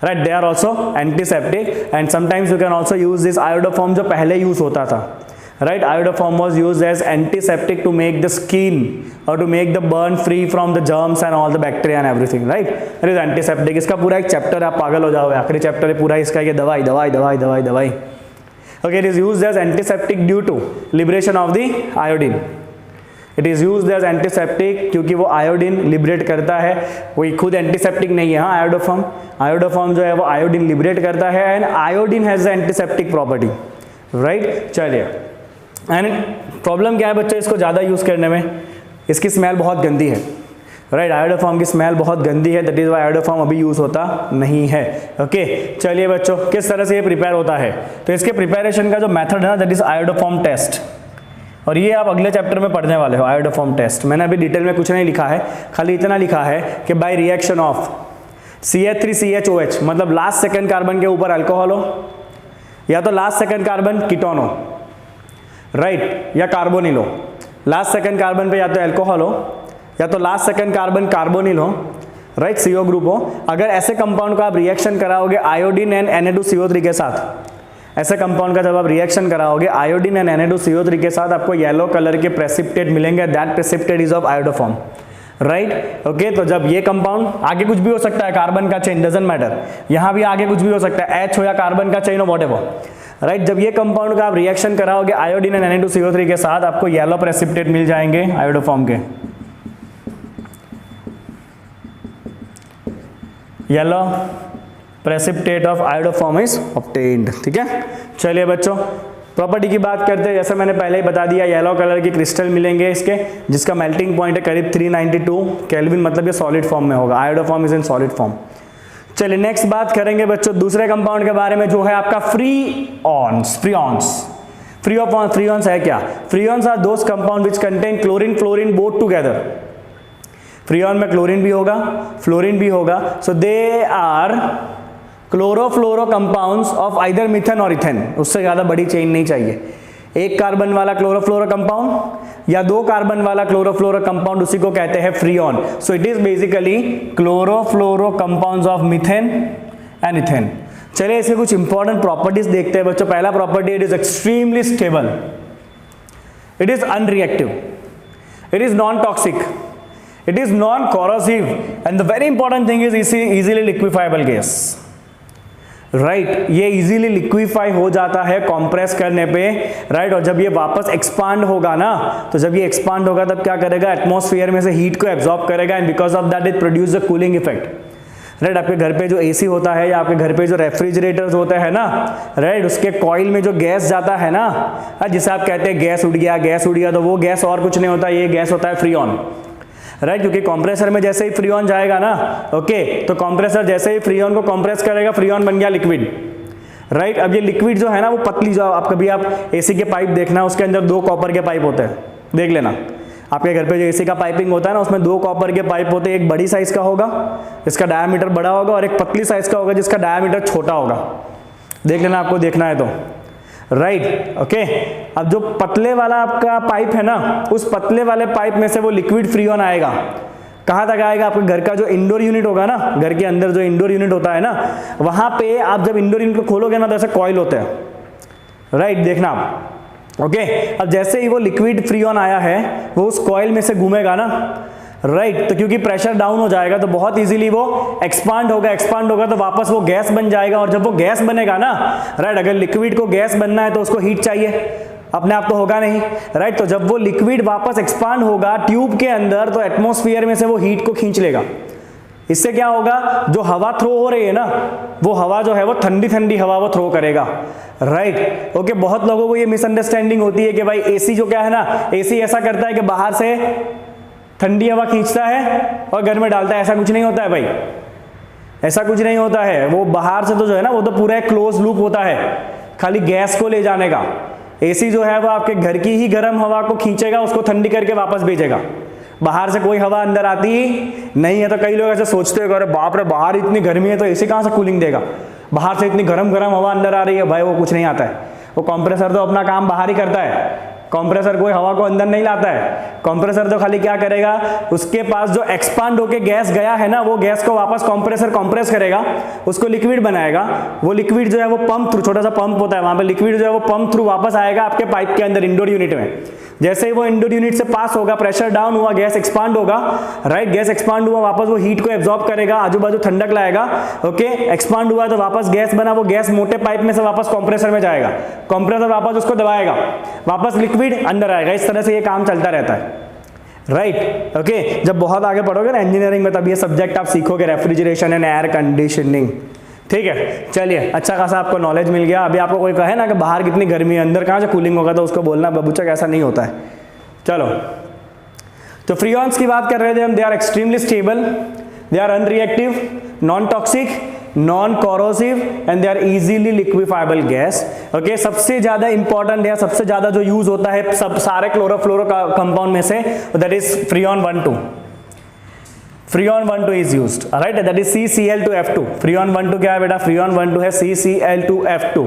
right. They are also antiseptic and sometimes you can also use this iodoform, जो पहले यूज होता था, right. Iodoform was use as antiseptic to make the skin और to make the burn free from the germs and all the bacteria and everything, right. It is antiseptic. इसका पूरा एक chapter है, आप पागल हो जाओगे, आखिरी चैप्टर है पूरा इसका, ये दवाई दवाई दवाई दवाई दवाई, okay। It is used as antiseptic due to liberation of the iodine. It is used as antiseptic क्योंकि वो आयोडीन लिबरेट करता है, वो खुद एंटीसेप्टिक नहीं है। हाँ, आयोडोफॉर्म, आयोडोफॉर्म जो है वो आयोडीन लिबरेट करता है and iodine has antiseptic property, right. चलिए, एंड प्रॉब्लम क्या है बच्चों इसको ज़्यादा यूज़ करने में, इसकी स्मेल बहुत गंदी है, राइट। आयोडोफॉर्म की स्मेल बहुत गंदी है, दैट इज वाई आयोडोफॉर्म अभी यूज होता नहीं है, ओके। चलिए बच्चों, किस तरह से ये प्रिपेयर होता है, तो इसके प्रिपरेशन का जो मेथड है ना दैट इज आयोडोफॉर्म टेस्ट, और ये आप अगले चैप्टर में पढ़ने वाले हो, आयोडोफॉर्म टेस्ट। मैंने अभी डिटेल में कुछ नहीं लिखा है, खाली इतना लिखा है कि बाय रिएक्शन ऑफ CH3CHOH, मतलब लास्ट सेकंड कार्बन के ऊपर अल्कोहल हो, या तो लास्ट सेकंड कार्बन कीटोन हो, राइट, या कार्बोनिल हो। लास्ट सेकंड कार्बन पे या तो अल्कोहल हो या तो लास्ट सेकंड कार्बन कार्बोनिल हो, राइट, CO ग्रुप हो। अगर ऐसे कंपाउंड का आप रिएक्शन कराओगे आयोडीन एंड Na2CO3 के साथ, ऐसे कंपाउंड का जब आप रिएक्शन कराओगे आयोडीन एंड Na2CO3 के साथ, आपको येलो कलर के प्रेसिपिटेट मिलेंगे, that precipitate is of iodoform, right, okay. तो जब ये कंपाउंड, आगे कुछ भी हो सकता है, कार्बन का चेन डजंट मैटर, यहाँ भी आगे कुछ भी हो सकता है, H हो या कार्बन का चेन हो, व्हाटएवर, राइट। जब ये कंपाउंड का आप रिएक्शन कराओगे आयोडीन एंड Na2CO3 के साथ, आपको येलो प्रेसिपिटेट मिल जाएंगे आयोडोफॉर्म के, yellow precipitate of iodoform is obtained. ठीक है, चलिए बच्चों प्रॉपर्टी की बात करते हैं। जैसे मैंने पहले ही बता दिया, येलो कलर के क्रिस्टल मिलेंगे इसके, जिसका मेल्टिंग पॉइंट है करीब 392 केल्विन, मतलब ये सॉलिड फॉर्म में होगा। Iodoform is in solid form. चलिए नेक्स्ट बात करेंगे बच्चों दूसरे कंपाउंड के बारे में, जो है आपका फ्रीऑन्स। फ्रीऑन्स है क्या? Freons are those compound which contain chlorine fluorine both together. Freon में क्लोरीन भी होगा, फ्लोरीन भी होगा, so they are chlorofluoro compounds of either methane और इथेन। उससे ज्यादा बड़ी चेन नहीं चाहिए। एक कार्बन वाला क्लोरोफ्लोरो कंपाउंड या 2 कार्बन वाला क्लोरोफ्लोरो कंपाउंड, उसी को कहते हैं freon. So it is basically chlorofluoro compounds of methane and ethane. चलिए इसके कुछ इंपॉर्टेंट प्रॉपर्टीज देखते हैं बच्चों। पहला property, it is extremely stable, it is unreactive, it is non toxic, it is non corrosive, and the very important thing is easily liquefiable gas. Right, ये easily liquefy हो जाता है कंप्रेस करने पे। राइट, और जब ये वापस एक्सपांड होगा ना, तो जब ये एक्सपांड होगा तब क्या करेगा, एटमॉस्फेयर में से हीट को एब्जॉर्ब करेगा, and because of that it produce the cooling effect. Right, आपके घर पे जो एसी होता है या आपके घर पे जो रेफ्रिजरेटर्स होते हैं ना, राइट, उसके कॉइल में जो गैस जाता है ना, जिसे आप कहते हैं गैस उड़ गया, तो वो गैस और कुछ नहीं होता, ये गैस होता है फ्रीऑन। राइट, क्योंकि कंप्रेसर में जैसे ही फ्रीऑन जाएगा ना, ओके, तो कंप्रेसर जैसे ही फ्रीऑन को कंप्रेस करेगा, फ्रीऑन बन गया लिक्विड। राइट, अब ये लिक्विड जो है ना, वो पतली, जो आप कभी आप एसी के पाइप देखना, उसके अंदर 2 कॉपर के पाइप होते हैं, देख लेना। आपके घर पे जो एसी का पाइपिंग होता है ना, उसमें 2 कॉपर के पाइप होते हैं। एक बड़ी साइज का होगा जिसका डायमीटर बड़ा होगा, और एक पतली साइज का होगा जिसका डायमीटर छोटा होगा। देख लेना, आपको देखना है तो। Right, okay. अब जो पतले वाला आपका पाइप है ना, उस पतले वाले पाइप में से वो लिक्विड फ्रीऑन आएगा। कहाँ तक आएगा? आपके घर का जो इंडोर यूनिट होगा ना, घर के अंदर जो इंडोर यूनिट होता है ना, वहां पे आप जब इंडोर यूनिट को खोलोगे ना, तो ऐसे कॉइल होते हैं। राइट, देखना आप, ओके। अब जैसे ही वो लिक्विड फ्रीऑन आया है, वो उस कॉइल में से घूमेगा ना, राइट, तो क्योंकि प्रेशर डाउन हो जाएगा तो बहुत इजीली वो एक्सपांड होगा तो वापस वो गैस बन जाएगा। और जब वो गैस बनेगा ना, राइट, अगर लिक्विड को गैस बनना है तो उसको हीट चाहिए, अपने आप तो होगा नहीं। राइट, तो जब वो लिक्विड वापस एक्सपांड होगा ट्यूब के अंदर, तो एटमॉस्फेयर में से वो हीट को खींच लेगा। इससे क्या होगा, जो हवा थ्रो हो रही है ना, वो हवा जो है वो ठंडी ठंडी हवा वो थ्रो करेगा। Right, okay. बहुत लोगों को ये मिसअंडरस्टैंडिंग होती है कि भाई एसी जो क्या है ना, एसी ऐसा करता है कि बाहर से ठंडी हवा खींचता है और घर में डालता है। ऐसा कुछ नहीं होता है भाई, ऐसा कुछ नहीं होता है। वो बाहर से तो जो है ना, वो तो पूरा एक क्लोज लूप होता है, खाली गैस को ले जाने का। एसी जो है वो आपके घर की ही गर्म हवा को खींचेगा, उसको ठंडी करके वापस भेजेगा। बाहर से कोई हवा अंदर आती ही नहीं है। तो कई लोग ऐसे सोचते हैं, अरे बाप रे, बाहर इतनी गर्मी है तो एसी कहाँ से कूलिंग देगा, बाहर से इतनी गर्म गर्म हवा अंदर आ रही है। भाई वो कुछ नहीं आता है, वो कंप्रेसर तो अपना काम बाहर ही करता है। कंप्रेसर कोई हवा को अंदर नहीं लाता है। कंप्रेसर तो खाली क्या करेगा, उसके पास जो एक्सपांड होके गैस गया है ना, वो गैस को वापस कंप्रेसर कंप्रेस करेगा, उसको लिक्विड बनाएगा। वो लिक्विड जो है वो पंप थ्रू, छोटा सा पंप होता है वहां पे, लिक्विड जो है वो पंप थ्रू वापस आएगा आपके पाइप के अंदर इंडोर यूनिट में। जैसे ही वो इंडोर यूनिट से पास होगा, प्रेशर डाउन हुआ, गैस एक्सपांड होगा। राइट, गैस एक्सपांड हुआ, वापस वो हीट को एब्जॉर्ब करेगा, आजू बाजू ठंडक लाएगा। ओके, एक्सपांड हुआ तो वापस गैस बना, वो गैस मोटे पाइप में से वापस कंप्रेसर में जाएगा, कंप्रेसर वापस उसको दबाएगा, वापस लिक्विड अंदर आएगा। इस तरह से ये काम चलता रहता है। Right, okay. जब बहुत आगे पढ़ोगे ना इंजीनियरिंग में, तब ये सब्जेक्ट आप सीखोगे, रेफ्रिजरेशन एंड एयर कंडीशनिंग। ठीक है, चलिए, अच्छा खासा आपको नॉलेज मिल गया। अभी आपको कोई कहे ना कि बाहर कितनी गर्मी है, अंदर कहाँ से कूलिंग होगा, तो उसको बोलना बबूचक ऐसा नहीं होता है। चलो, तो फ्रीऑन्स की बात कर रहे थे हम। They are extremely stable, they are unreactive, non toxic, non corrosive, and they are easily liquefiable gas. Okay, सबसे ज्यादा इंपॉर्टेंट है, सबसे ज्यादा जो यूज होता है सब सारे क्लोरोफ्लोरो कंपाउंड में से, that is freon 1,2। Freon 1,2 is used, right, that is CCl2F2। Freon 1,2 क्या है बेटा? फ्रीऑन 1,2 है CCl2F2,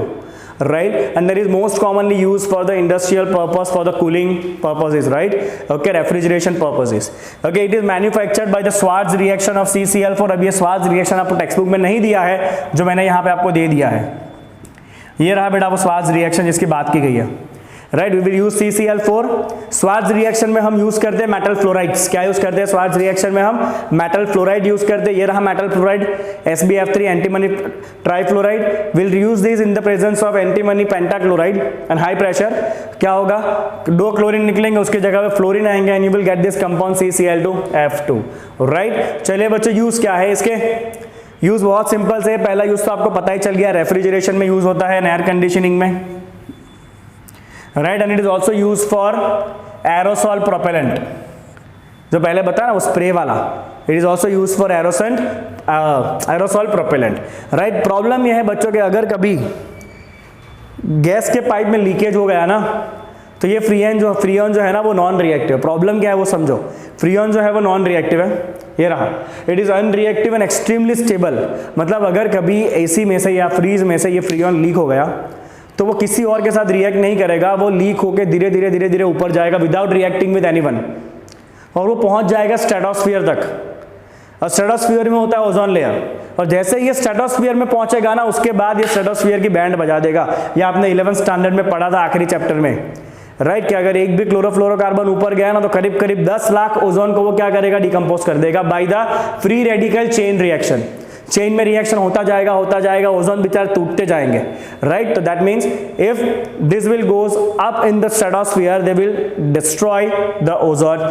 right, and that is most commonly used for the industrial purpose, for the cooling purposes, right, okay, refrigeration purposes. Okay, it is manufactured by the Schwarz reaction of CCl4। अब ये Schwarz reaction आपको text book में नहीं दिया है, जो मैंने यहाँ पे आपको दे दिया है। ये रहा बेटा वो Schwarz reaction जिसकी बात की गई है। Right, we will use CCl4। Swarts reaction में हम यूज करते हैं मेटल फ्लोराइड्स। क्या यूज करते हैं स्वार्ज रिएक्शन में? हम मेटल फ्लोराइड यूज करते हैं। ये रहा metal fluoride, SbF3 antimony trifluoride. Will use this in the presence of antimony pentachloride and high pressure. क्या होगा, 2 क्लोरीन निकलेंगे, उसकी जगह पे फ्लोरीन आएंगे, and you will get this compound CCl2F2। Right, चलिए बच्चों, यूज क्या है इसके? यूज बहुत सिंपल से, पहला यूज तो आपको पता ही चल गया, रेफ्रिजरेशन में यूज होता है, एयर कंडीशनिंग में, right. And it is also use for aerosol propellant, जो पहले बताया ना वो स्प्रे वाला, it is also use for aerosol propellant, right. Problem यह है बच्चों के, अगर कभी गैस के पाइप में लीकेज हो गया ना, तो ये फ्रीऑन जो है ना वो नॉन रिएक्टिव। प्रॉब्लम क्या है वो समझो, फ्रीऑन जो है वो नॉन रिएक्टिव है, ये रहा, it is unreactive and extremely stable. मतलब अगर कभी एसी में से या फ्रीज में से ये फ्रीऑन लीक हो गया तो वो किसी और के साथ रिएक्ट नहीं करेगा, वो लीक होकर धीरे धीरे धीरे धीरे ऊपर जाएगा विदाउट रिएक्टिंग विद एनीवन, और वो पहुंच जाएगा स्ट्रेटोस्फीयर तक। और स्ट्रेटोस्फीयर में होता है ओजोन लेयर, और जैसे ये स्ट्रेटोस्फीयर में पहुंचेगा ना, उसके बाद ये स्ट्रेटोस्फीयर की बैंड बजा देगा। ये आपने 11th स्टैंडर्ड में पढ़ा था आखिरी चैप्टर में, राइट। कि अगर एक भी क्लोरोफ्लोरोकार्बन ऊपर गया ना, तो करीब करीब 10 लाख ओजोन को वो क्या करेगा, डिकम्पोज कर देगा by the free radical chain reaction. Chain में रिएक्शन होता जाएगा, ओजोन बेचारे टूटते जाएंगे, राइट। तो that means if this will goes up in the stratosphere, they will destroy the ozone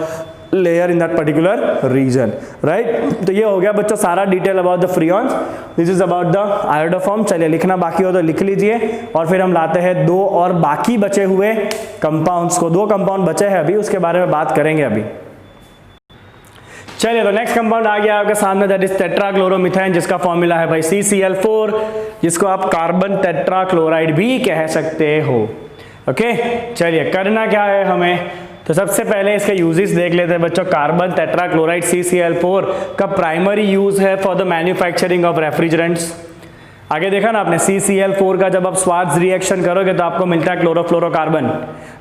layer in that particular region, right. तो ये हो गया बच्चों सारा detail about the freons, this is about the iodoform. चलिए लिखना बाकी हो तो लिख लीजिए, और फिर हम लाते हैं दो और बाकी बचे हुए कंपाउंड्स को। 2 कंपाउंड बचे हैं अभी, उसके बारे में बात करेंगे अभी। चलिए तो नेक्स्ट कंपाउंड आ गया आपके सामने, दैट इज टेट्राक्लोरोमीथेन, जिसका फॉर्मूला है भाई CCl4, जिसको आप कार्बन टेट्राक्लोराइड भी कह सकते हो। ओके, चलिए करना क्या है हमें, तो सबसे पहले इसके यूजेस देख लेते हैं बच्चों। कार्बन टेट्राक्लोराइड CCl4 का प्राइमरी यूज है for the manufacturing of refrigerants. आगे देखा ना आपने, CCl4 का जब आप स्वार्ट्ज रिएक्शन करोगे तो आपको मिलता है क्लोरोफ्लोरोकार्बन,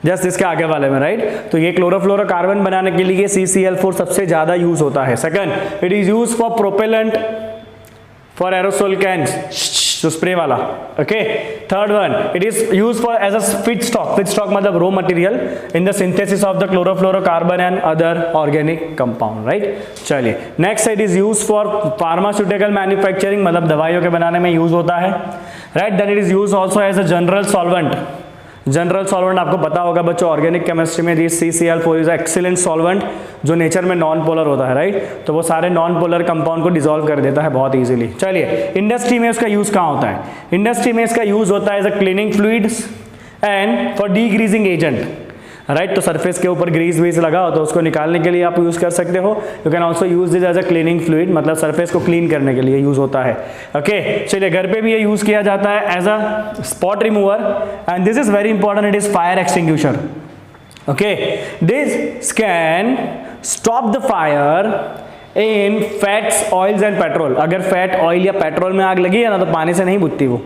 जस्ट इसके आगे वाले में, राइट। तो ये क्लोरोफ्लोरोकार्बन बनाने के लिए CCl4 सबसे ज्यादा यूज होता है। Second, it is use for propellant for aerosol cans, जो स्प्रे वाला। Okay, third one, it is use for as a feedstock मतलब raw material in the synthesis of the chlorofluorocarbon and other organic compound, right. चलिए next, it is use for pharmaceutical manufacturing, मतलब दवाइयों के बनाने में use होता है, right. Then it is use also as a general solvent. General solvent आपको पता होगा बच्चों, ऑर्गेनिक केमिस्ट्री में this CCl4 is excellent solvent, जो नेचर में नॉन पोलर होता है, राइट। तो वो सारे नॉन पोलर कंपाउंड को डिसॉल्व कर देता है बहुत इजीली। चलिए इंडस्ट्री में उसका यूज कहाँ होता है, इंडस्ट्री में इसका यूज होता है as a cleaning fluids and for degreasing agent, right. तो सरफेस के ऊपर ग्रीस व्रीस लगा हो तो उसको निकालने के लिए आप यूज कर सकते हो। You can also use this as a cleaning fluid, मतलब सरफेस को क्लीन करने के लिए यूज होता है। ओके, चलिए घर पे भी ये यूज किया जाता है as a spot remover, and this is very important, it is fire extinguisher. Okay, this can stop the fire in fats, oils and petrol. अगर फैट, ऑयल या पेट्रोल में आग लगी है ना, तो पानी से नहीं बुझती वो,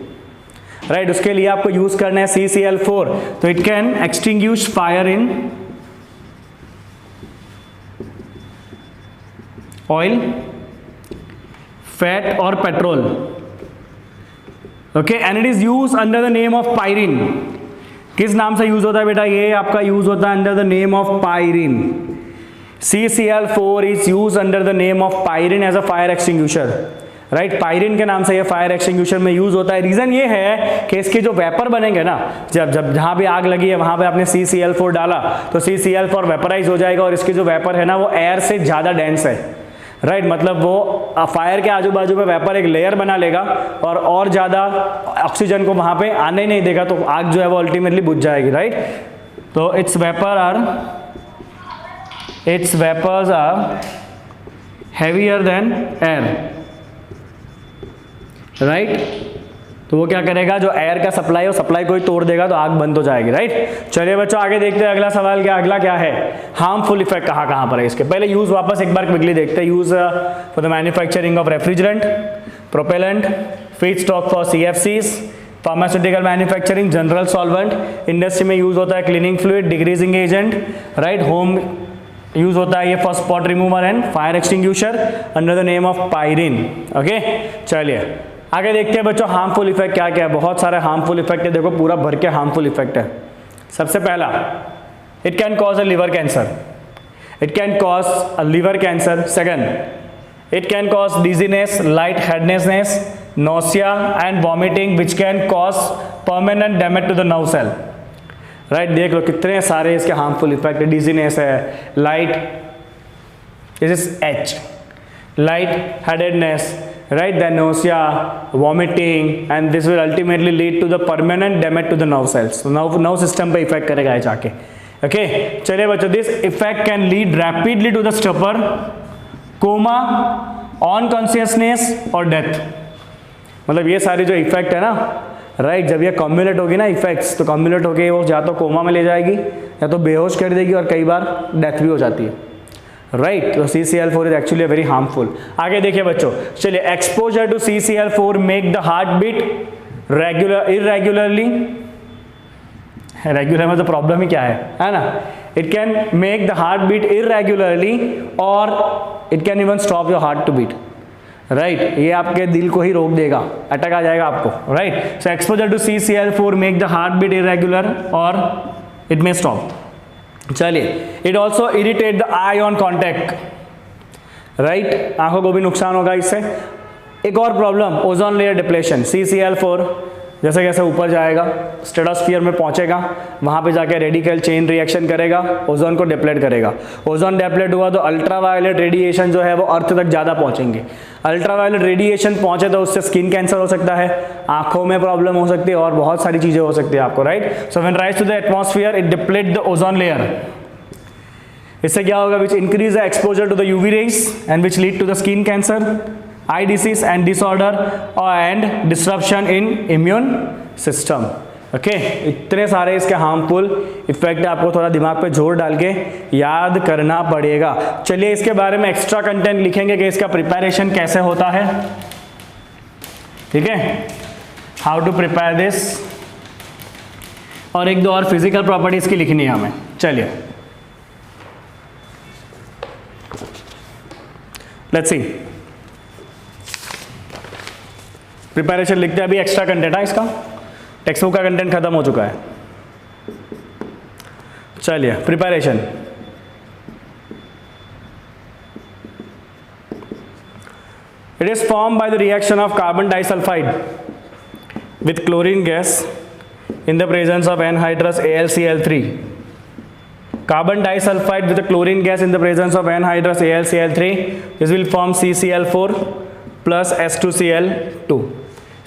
राइट। उसके लिए आपको यूज करना है CCl4, तो it can extinguish fire in oil, fat और petrol. Okay, and it is use under the name of Pyrene. किस नाम से यूज होता है बेटा, ये आपका यूज होता है under the name of pyrene. CCl4 is use under the name of pyrene as a fire extinguisher, right. Pyrene के नाम से ये फायर एक्सटिंग्विशर में यूज होता है। रीजन ये है कि इसके जो वेपर बनेंगे ना, जब जहां भी आग लगी है वहां पे आपने CCl4 डाला तो CCl4 वेपराइज हो जाएगा, और इसके जो वेपर है ना वो एयर से ज्यादा डेंस है, राइट। मतलब वो फायर के आजू बाजू में वेपर एक लेयर बना लेगा और ज्यादा ऑक्सीजन को वहां पे आने नहीं देगा, तो आग जो है वो अल्टीमेटली बुझ जाएगी, राइट। तो its vapours are heavier than air, right. तो वो क्या करेगा, जो एयर का सप्लाई है वो सप्लाई को ही तोड़ देगा, तो आग बंद हो जाएगी, राइट। चलिए बच्चों आगे देखते हैं अगला सवाल क्या, अगला क्या है, हार्मफुल इफेक्ट कहाँ पर है इसके। पहले यूज वापस एक बार क्विकली देखते हैं। Use for the manufacturing of refrigerant, propellant, feedstock for CFCs, pharmaceutical manufacturing, general solvent, industry में यूज होता है cleaning fluid, degreasing agent, right. Home use होता है ये for spot remover and fire extinguisher under the name of Pyrene. Okay, चलिए आगे देखते हैं बच्चों हार्मफुल इफेक्ट क्या क्या है। बहुत सारे हार्मफुल इफेक्ट है, देखो पूरा भर के हार्मफुल इफेक्ट है। सबसे पहला, it can cause a liver cancer, it can cause a liver cancer. Second, it can cause dizziness, light headnessness, nausea and vomiting which can cause permanent damage to the nerve cell, right. देख लो कितने सारे इसके harmful effect है। Dizziness है, light, this is H, light headedness, right? Then nausea, vomiting, and this will ultimately lead to the permanent damage to the nerve cells. So nerve system पे effect करेगा ये जाके. Okay, चलिए बच्चों, this effect can lead rapidly to the stupor, coma, unconsciousness और death. मतलब ये सारी जो इफेक्ट है ना, राइट, जब ये कॉम्युलेट होगी ना इफेक्ट्स, तो कॉम्युलेट होके वो या तो कोमा में ले जाएगी या तो बेहोश कर देगी और कई बार डेथ भी हो जाती है, राइट. तो CCl4 is actually very harmful. आगे देखिए बच्चों, चलिए, exposure to CCl4 make the heart beat irregularly. Regular में तो प्रॉब्लम ही क्या है ना. It can make the heart beat irregularly और it can even stop your heart to beat, right. ये आपके दिल को ही रोक देगा, अटैक आ जाएगा आपको, right. So exposure to CCl4 make the heart beat irregular और इट मे स्टॉप. चलिए, it also irritate the eye on contact, right. आंखों को भी नुकसान होगा इससे. एक और problem, ozone layer depletion. CCl4 जैसे जैसे ऊपर जाएगा, स्ट्रेटोस्फीयर में पहुंचेगा, वहां पे जाके रेडिकल चेन रिएक्शन करेगा, ओजोन को डिप्लेट करेगा. ओजोन डिप्लेट हुआ तो अल्ट्रावायलेट रेडिएशन जो है वो अर्थ तक ज़्यादा पहुंचेंगे. अल्ट्रावायलेट रेडिएशन पहुंचे तो उससे स्किन कैंसर हो सकता है, आंखों में प्रॉब्लम हो सकती है और बहुत सारी चीज़ें हो सकती है आपको, right. So when rise to the atmosphere it deplete the ozone layer. इससे क्या होगा, which increase the exposure to the UV rays and which lead to the skin cancer, eye disease and disorder and disruption in immune system. Okay, इतने सारे इसके harmful effect आपको थोड़ा दिमाग पे जोर डाल के याद करना पड़ेगा. चलिए, इसके बारे में एक्स्ट्रा कंटेंट लिखेंगे कि इसका प्रिपरेशन कैसे होता है, ठीक है, हाउ टू प्रिपेयर दिस, और एक दो और फिजिकल प्रॉपर्टीज की लिखनी है हमें. चलिए, लेट्स सी. प्रिपरेशन लिखते हैं, अभी एक्स्ट्रा कंटेंट है इसका, टेक्स्ट बुक का कंटेंट खत्म हो चुका है. चलिए, preparation. It is form by the reaction of carbon disulphide with chlorine gas in the presence of anhydrous AlCl3. Carbon disulfide with a chlorine gas in the presence of anhydrous AlCl3. This will form CCl4 plus S2Cl2.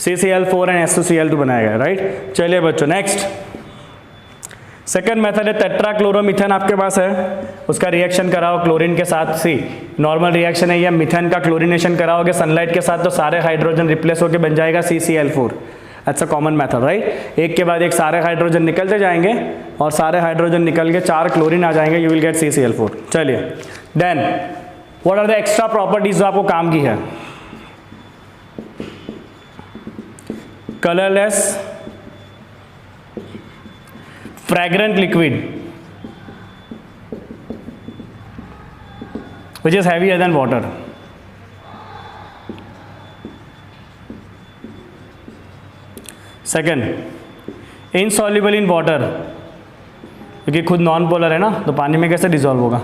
CCl4 and S2Cl2 बनाया गया, right. चलिए बच्चों, next second method है टेट्राक्लोरोमीथेन. आपके पास है, उसका reaction कराओ chlorine के साथ. सी नॉर्मल रिएक्शन है, या मिथेन का क्लोरीनेशन कराओगे सनलाइट के साथ तो सारे हाइड्रोजन रिप्लेस होकर बन जाएगा CCl4. अच्छा, कॉमन मेथड, राइट. एक के बाद एक सारे हाइड्रोजन निकलते जाएंगे और सारे हाइड्रोजन निकल के 4 क्लोरीन आ जाएंगे, यू विल गेट CCl4. चलिए, then what are the extra properties जो आपको काम की है. Colourless, fragrant liquid which is heavier than water. Second, insoluble in water, क्योंकि खुद नॉन पोलर है ना, तो पानी में कैसे डिजॉल्व होगा,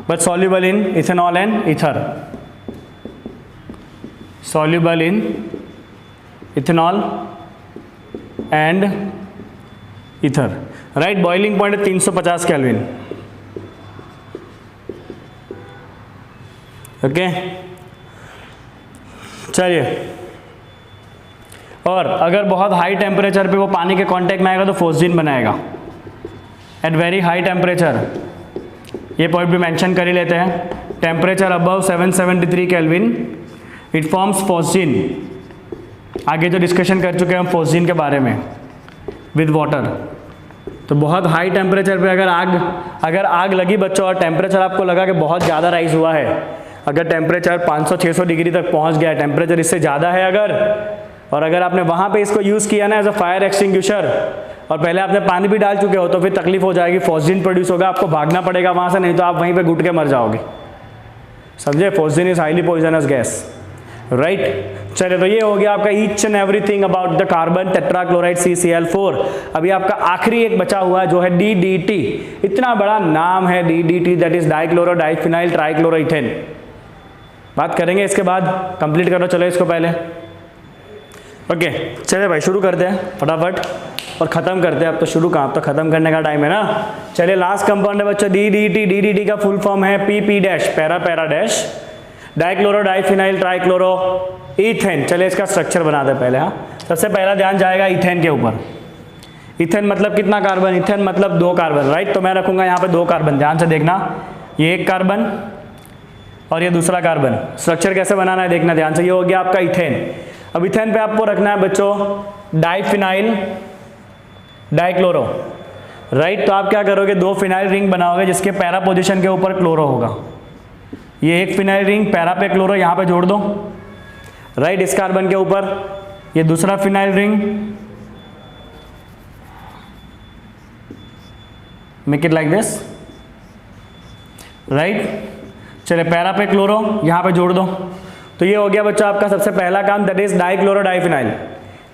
but soluble in ethanol and ether. Soluble in ethanol and ether, right. Boiling point है 350 केल्विन. ओके, चलिए. और अगर बहुत हाई टेम्परेचर पे वो पानी के कांटेक्ट में आएगा तो फोस्जीन बनाएगा एट वेरी हाई टेम्परेचर. ये पॉइंट भी मेंशन कर ही लेते हैं. Temperature above 773 kelvin it forms phosgene. आगे जो डिस्कशन कर चुके हैं हम फोस्जीन के बारे में विद वाटर. तो बहुत हाई टेम्परेचर पे अगर आग लगी बच्चों और टेम्परेचर आपको लगा कि बहुत ज़्यादा राइज हुआ है, अगर टेम्परेचर 500-600 डिग्री तक पहुंच गया, टेम्परेचर इससे ज़्यादा है अगर आपने वहाँ पे इसको यूज़ किया ना एज अ फायर एक्सटिंग्विशर और पहले आपने पानी भी डाल चुके हो तो फिर तकलीफ हो जाएगी, फोस्जीन प्रोड्यूस होगा, आपको भागना पड़ेगा वहाँ से, नहीं तो आप वहीं पे घुट के मर जाओगे. समझे, phosgene is highly poisonous gas, right. चलिए, तो ये हो गया आपका each and everything about the carbon tetrachloride CCl4. अभी आपका आखिरी एक बचा हुआ है जो है DDT. इतना बड़ा नाम है DDT, that is dichloro diphenyl trichloroethane. बात करेंगे इसके बाद, कंप्लीट करो. चलो इसको पहले, ओके. चलिए भाई, शुरू करते हैं फटाफट और ख़त्म करते हैं. अब तो शुरू कहाँ, अब तो ख़त्म करने का टाइम है ना. चलिए, लास्ट कंपाउंड है बच्चों DDT. DDT का फुल फॉर्म है PP dash para para dash dichloro diphenyl trichloro ethane, चलिए इसका स्ट्रक्चर बनाते हैं पहले। हाँ, सबसे पहला ध्यान जाएगा इथेन के ऊपर। इथेन मतलब कितना कार्बन, इथेन मतलब 2 कार्बन, राइट। तो मैं रखूंगा यहाँ पे 2 कार्बन, ध्यान से देखना, ये 1 कार्बन और ये दूसरा कार्बन। स्ट्रक्चर कैसे बनाना है देखना ध्यान से। ये हो गया आपका इथेन। अब इथेन पे आपको रखना है बच्चों डाइफिनाइल डाइक्लोरो, राइट। तो आप क्या करोगे, 2 फिनाइल रिंग बनाओगे जिसके पैरा पोजीशन के ऊपर क्लोरो होगा। ये 1 फिनाइल रिंग, पैरा पे क्लोरो, यहाँ पे जोड़ दो, राइट, इस कार्बन के ऊपर। ये दूसरा phenyl ring, make it like this, right. चले पैरा पे क्लोरो यहाँ पे जोड़ दो। तो ये हो गया बच्चों आपका सबसे पहला काम, दैट इज डाइक्लोरो डाइफिनाइल।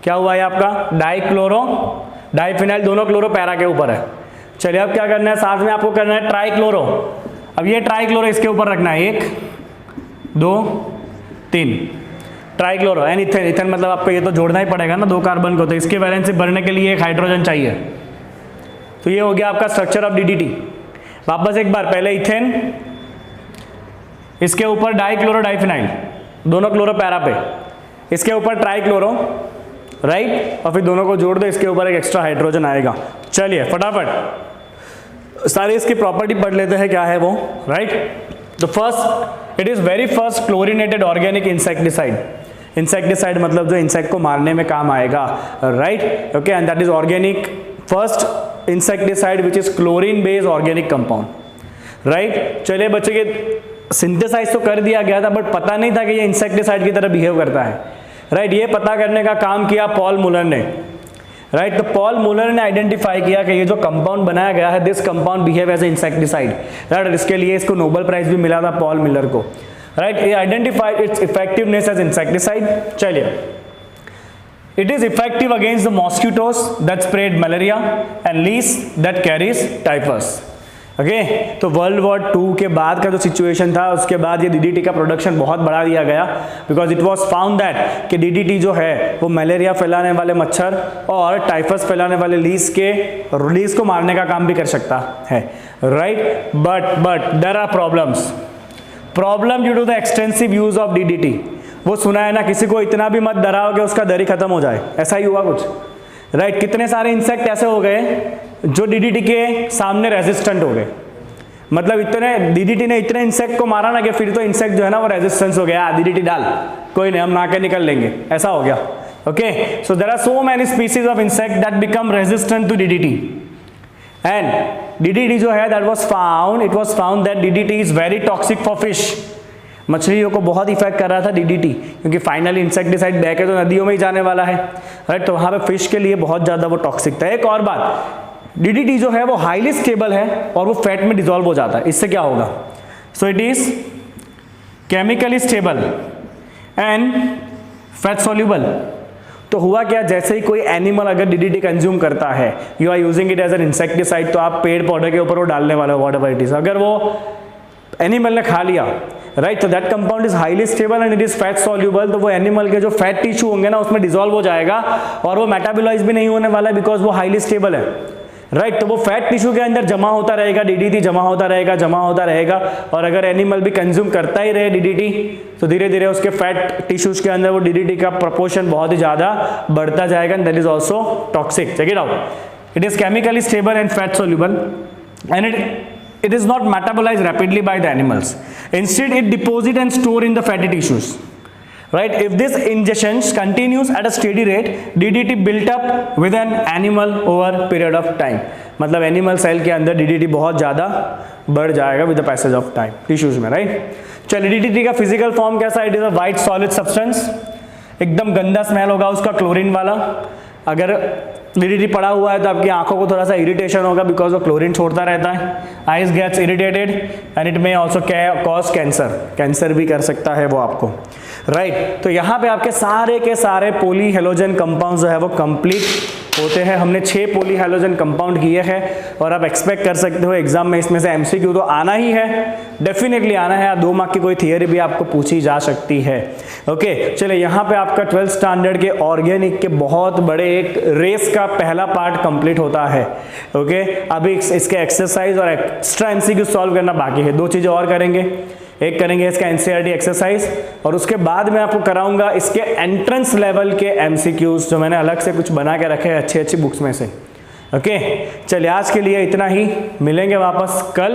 क्या हुआ है आपका, डाइक्लोरो डाइफिनाइल, दोनों क्लोरो पैरा के ऊपर है। चलिए अब क्या करना है, साथ में आपको करना है ट्राइक्लोरो। अब ये ट्राइक्लोरो इसके ऊपर रखना है, 1 2 3 ट्राइक्लोरो एंड इथेन। इथेन मतलब आपको ये तो जोड़ना ही पड़ेगा ना 2 कार्बन को, तो इसके वैलेंसी बढ़ने के लिए एक हाइड्रोजन चाहिए। तो ये हो गया आपका स्ट्रक्चर ऑफ डीडीटी। वापस एक बार, पहले इथेन, इसके ऊपर डाइक्लोरो डाइफिनाइल, दोनों क्लोरो पैरा पे, इसके ऊपर ट्राइक्लोरो, राइट, और फिर दोनों को जोड़ दो, इसके ऊपर एक एक्स्ट्रा हाइड्रोजन आएगा। चलिए फटाफट सारी इसकी प्रॉपर्टी पढ़ लेते हैं क्या है वो, राइट। तो first, it is very first chlorinated organic insecticide. Insecticide मतलब जो इंसेक्ट को मारने में काम आएगा, right, okay, and that is organic first insecticide which is chlorine based organic compound, right. चलिए बच्चे के सिंथेसाइज तो कर दिया गया था, बट पता नहीं था कि ये इंसेक्टिसाइड की तरह बिहेव करता है, राइट। ये पता करने का काम किया पॉल मुलर ने, राइट। तो पॉल मुलर ने आइडेंटिफाई किया कि ये जो कंपाउंड बनाया गया है, this compound behave as a insecticide, right. इसके लिए इसको नोबेल प्राइज भी मिला था पॉल मुलर को, राइट। ये identified its effectiveness as insecticide. चलिए, it is effective against the mosquitoes that spread malaria and least that carries typhus. Okay, तो वर्ल्ड वॉर 2 के बाद का जो सिचुएशन था, उसके बाद ये डीडीटी का प्रोडक्शन बहुत बढ़ा दिया गया, because it was found that कि डीडीटी जो है वो मलेरिया फैलाने वाले मच्छर और टाइफस फैलाने वाले लीस को मारने का काम भी कर सकता है, right. But there are problem due to the extensive use of DDT. वो सुना है ना, किसी को इतना भी मत डराओ कि उसका डर ही खत्म हो जाए, ऐसा ही हुआ कुछ, राइट। कितने सारे इंसेक्ट ऐसे हो गए जो डीडीटी के सामने रेजिस्टेंट हो गए, मतलब इतने डीडीटी ने इतने इंसेक्ट को मारा ना कि फिर तो इंसेक्ट जो है ना वो रेजिस्टेंस हो गया, डीडीटी डाल, कोई नहीं, हम नहा के निकल लेंगे, ऐसा हो गया। Okay, so there are so many species of insect that become resistant to DDT, and DDT जो है that was found that DDT is very toxic for fish. मछलियों को बहुत इफेक्ट कर रहा था डीडीटी, क्योंकि फाइनली इंसेक्टिसाइड बह के तो नदियों में ही जाने वाला है, राइट। तो वहाँ पे फिश के लिए बहुत ज़्यादा वो टॉक्सिक था। एक और बात, डीडीटी जो है वो हाईली स्टेबल है और वो फैट में डिसॉल्व हो जाता है। इससे क्या होगा, सो it is chemically stable and fat soluble. तो हुआ क्या, जैसे ही कोई एनिमल अगर डीडीटी कंज्यूम करता है, you are using it as an insecticide, तो आप पेड़ पौधे के ऊपर वो डालने वाले हो, व्हाटएवर इट इज। अगर वो एनिमल ने खा लिया, राइट, तो that compound is highly stable and it is fat soluble. तो वो एनिमल के जो फैट टिश्यू होंगे ना उसमें डिसॉल्व हो जाएगा और वो मेटाबोलाइज भी नहीं होने वाला, बिकॉज वो हाईली स्टेबल है, राइट। तो वो फैट टिश्यू के अंदर जमा होता रहेगा, डीडीटी जमा होता रहेगा, और अगर एनिमल भी कंज्यूम करता ही रहे डीडीटी, तो धीरे धीरे उसके फैट टिश्यूज के अंदर वो डीडीटी का प्रोपोर्शन बहुत ही ज्यादा बढ़ता जाएगा, and that is also toxic. Check it out, it is chemically stable and fat soluble and it is not metabolized rapidly by the animals. Instead, it deposit and store in the fatty tissues, right. If this ingestion continues at a steady rate, DDT built up with an animal over period of time. मतलब animal cell के अंदर DDT बहुत ज़्यादा बढ़ जाएगा with the passage of time tissues में, right. चलिए, DDT का फिजिकल फॉर्म कैसा, it is a white solid substance, एकदम गंदा स्मेल होगा उसका, क्लोरीन वाला। अगर डीडीटी पड़ा हुआ है तो आपकी आंखों को थोड़ा सा इरिटेशन होगा, बिकॉज वो क्लोरीन छोड़ता रहता है, eyes gets irritated and it may also cause cancer भी कर सकता है वो आपको, राइट। तो यहाँ पे आपके सारे के सारे पोली हेलोजन कंपाउंड जो है वो कंप्लीट होते हैं। हमने 6 पोली हेलोजन कंपाउंड किए हैं और आप एक्सपेक्ट कर सकते हो एग्जाम में इसमें से एमसीक्यू तो आना ही है, डेफिनेटली आना है, 2 मार्क की कोई थियरी भी आपको पूछी जा सकती है। ओके, चलिए, यहाँ पे आपका 12th स्टैंडर्ड के ऑर्गेनिक के बहुत बड़े एक रेस का पहला पार्ट कंप्लीट होता है। ओके, अभी इसके एक्सरसाइज और एक्स्ट्रा एमसीक्यू सॉल्व करना बाकी है, 2 चीजें और करेंगे। एक करेंगे इसका एनसीईआरटी एक्सरसाइज, और उसके बाद मैं आपको कराऊंगा इसके एंट्रेंस लेवल के एमसीक्यूज जो मैंने अलग से कुछ बना के रखे हैं अच्छी अच्छी बुक्स में से। ओके, चलिए आज के लिए इतना ही, मिलेंगे वापस कल।